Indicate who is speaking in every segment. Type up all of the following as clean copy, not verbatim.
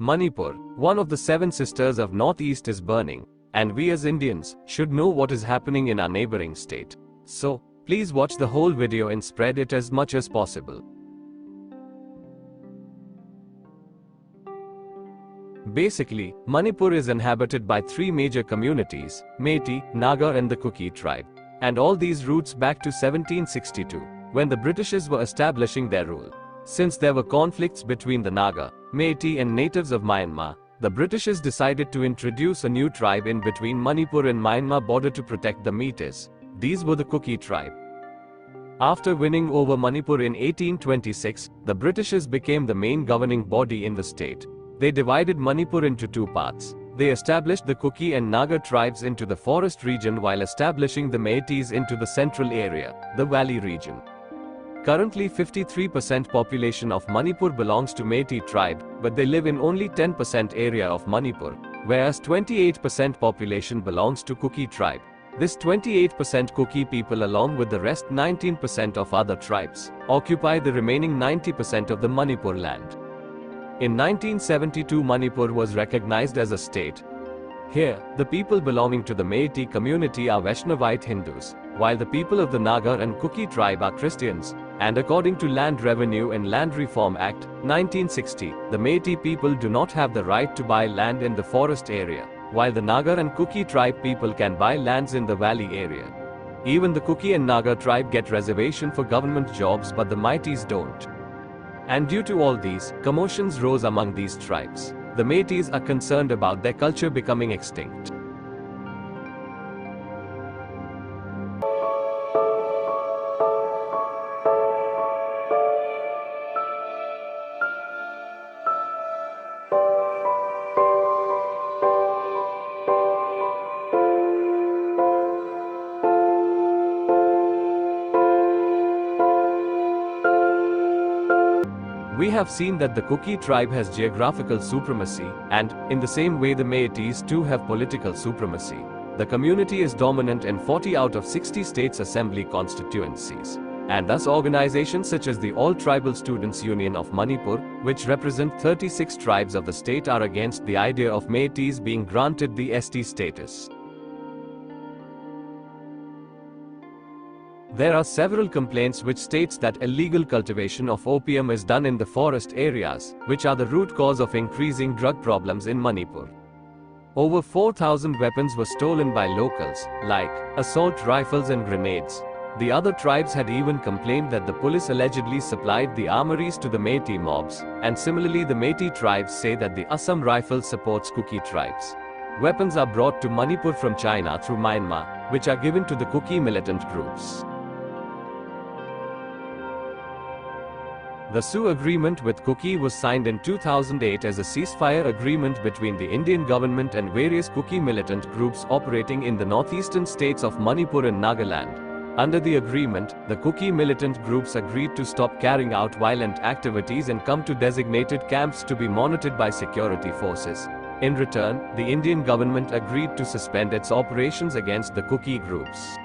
Speaker 1: Manipur, one of the seven sisters of Northeast, is burning, and we as Indians should know what is happening in our neighboring state. So, please watch the whole video and spread it as much as possible. Basically, Manipur is inhabited by three major communities: Meitei, Naga and the Kuki tribe. And all these roots back to 1762, when the Britishers were establishing their rule. Since there were conflicts between the Naga, Meitei and natives of Myanmar, the Britishers decided to introduce a new tribe in between Manipur and Myanmar border to protect the Meiteis. These were the Kuki tribe. After winning over Manipur in 1826, the Britishers became the main governing body in the state. They divided Manipur into two parts. They established the Kuki and Naga tribes into the forest region while establishing the Meiteis into the central area, the valley region. Currently 53% population of Manipur belongs to Meitei tribe, but they live in only 10% area of Manipur, whereas 28% population belongs to Kuki tribe. This 28% Kuki people along with the rest 19% of other tribes, occupy the remaining 90% of the Manipur land. In 1972 Manipur was recognized as a state. Here, the people belonging to the Meitei community are Vaishnavite Hindus, while the people of the Naga and Kuki tribe are Christians, and according to Land Revenue and Land Reform Act, 1960, the Meitei people do not have the right to buy land in the forest area, while the Naga and Kuki tribe people can buy lands in the valley area. Even the Kuki and Naga tribe get reservation for government jobs but the Meiteis don't. And due to all these, commotions rose among these tribes. The Meiteis are concerned about their culture becoming extinct. We have seen that the Kuki tribe has geographical supremacy, and, in the same way the Meiteis too have political supremacy. The community is dominant in 40 out of 60 states assembly constituencies. And thus organizations such as the All Tribal Students Union of Manipur, which represent 36 tribes of the state, are against the idea of Meiteis being granted the ST status. There are several complaints which states that illegal cultivation of opium is done in the forest areas, which are the root cause of increasing drug problems in Manipur. Over 4,000 weapons were stolen by locals, like assault rifles and grenades. The other tribes had even complained that the police allegedly supplied the armories to the Meitei mobs, and similarly the Meitei tribes say that the Assam Rifle supports Kuki tribes. Weapons are brought to Manipur from China through Myanmar, which are given to the Kuki militant groups. The Sioux Agreement with Kuki was signed in 2008 as a ceasefire agreement between the Indian government and various Kuki militant groups operating in the northeastern states of Manipur and Nagaland. Under the agreement, the Kuki militant groups agreed to stop carrying out violent activities and come to designated camps to be monitored by security forces. In return, the Indian government agreed to suspend its operations against the Kuki groups.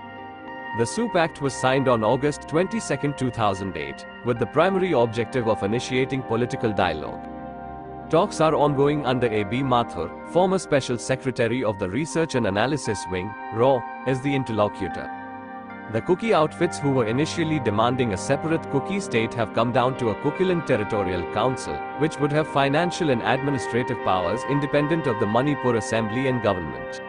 Speaker 1: The Sioux Pact was signed on August 22, 2008, with the primary objective of initiating political dialogue. Talks are ongoing under A.B. Mathur, former Special Secretary of the Research and Analysis Wing, RAW, as the interlocutor. The Kuki outfits who were initially demanding a separate Kuki state have come down to a Kukiland Territorial Council, which would have financial and administrative powers independent of the Manipur Assembly and government.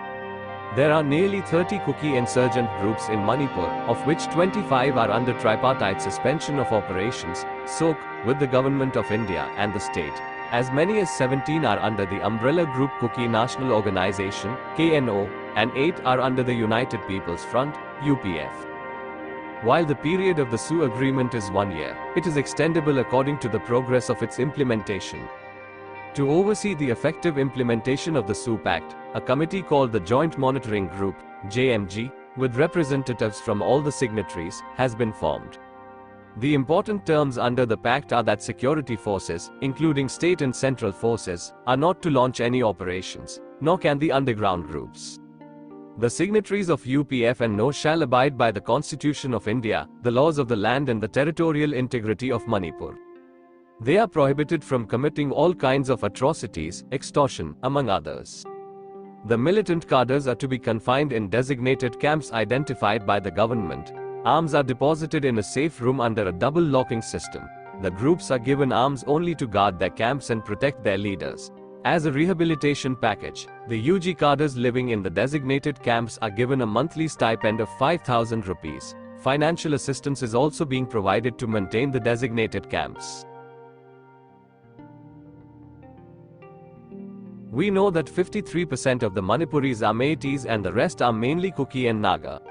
Speaker 1: There are nearly 30 Kuki insurgent groups in Manipur, of which 25 are under tripartite suspension of operations, SOC, with the Government of India and the state. As many as 17 are under the umbrella group Kuki National Organization, KNO, and 8 are under the United People's Front, UPF. While the period of the Sioux Agreement is 1 year, it is extendable according to the progress of its implementation. To oversee the effective implementation of the Sioux Pact, a committee called the Joint Monitoring Group, JMG, with representatives from all the signatories, has been formed. The important terms under the pact are that security forces, including state and central forces, are not to launch any operations, nor can the underground groups. The signatories of UPF and NO shall abide by the Constitution of India, the laws of the land and the territorial integrity of Manipur. They are prohibited from committing all kinds of atrocities, extortion, among others. The militant cadres are to be confined in designated camps identified by the government. Arms are deposited in a safe room under a double locking system. The groups are given arms only to guard their camps and protect their leaders. As a rehabilitation package, the UG cadres living in the designated camps are given a monthly stipend of 5,000 rupees. Financial assistance is also being provided to maintain the designated camps. We know that 53% of the Manipuris are Meiteis and the rest are mainly Kuki and Naga.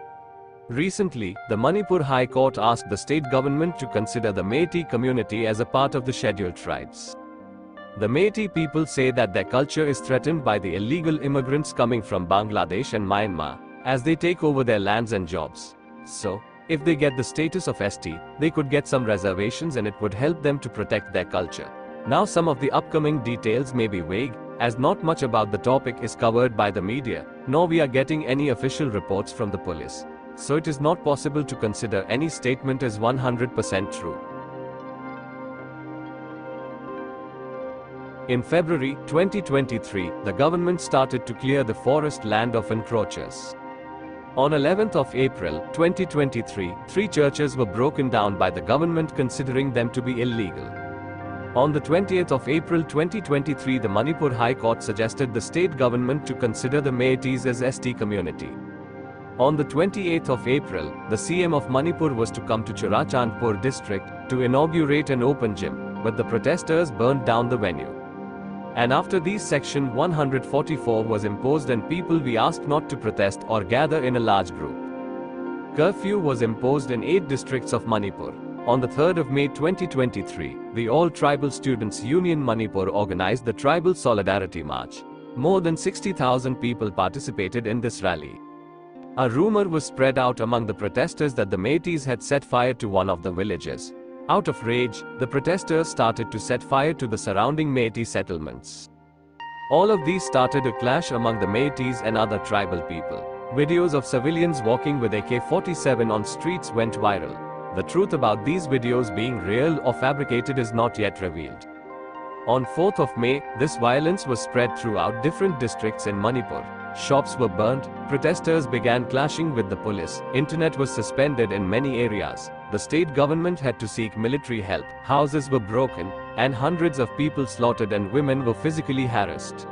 Speaker 1: Recently, the Manipur High Court asked the state government to consider the Meitei community as a part of the scheduled tribes. The Meitei people say that their culture is threatened by the illegal immigrants coming from Bangladesh and Myanmar, as they take over their lands and jobs. So, if they get the status of ST, they could get some reservations and it would help them to protect their culture. Now some of the upcoming details may be vague, as not much about the topic is covered by the media, nor we are getting any official reports from the police. So it is not possible to consider any statement as 100% true. In February 2023, the government started to clear the forest land of encroachers. On 11th of April 2023, 3 churches were broken down by the government considering them to be illegal. On the 20th of April 2023, the Manipur High Court suggested the state government to consider the Meiteis as ST community. On the 28th of April, the CM of Manipur was to come to Churachandpur district to inaugurate an open gym, but the protesters burned down the venue. And after these Section 144 was imposed and people were asked not to protest or gather in a large group. Curfew was imposed in 8 districts of Manipur. On the 3rd of May 2023, the All Tribal Students Union Manipur organized the Tribal Solidarity March. More than 60,000 people participated in this rally. A rumor was spread out among the protesters that the Meiteis had set fire to one of the villages. Out of rage, the protesters started to set fire to the surrounding Meitei settlements. All of these started a clash among the Meiteis and other tribal people. Videos of civilians walking with AK-47 on streets went viral. The truth about these videos being real or fabricated is not yet revealed. On 4th of May, this violence was spread throughout different districts in Manipur. Shops were burnt, protesters began clashing with the police, internet was suspended in many areas, the state government had to seek military help, houses were broken, and hundreds of people slaughtered and women were physically harassed.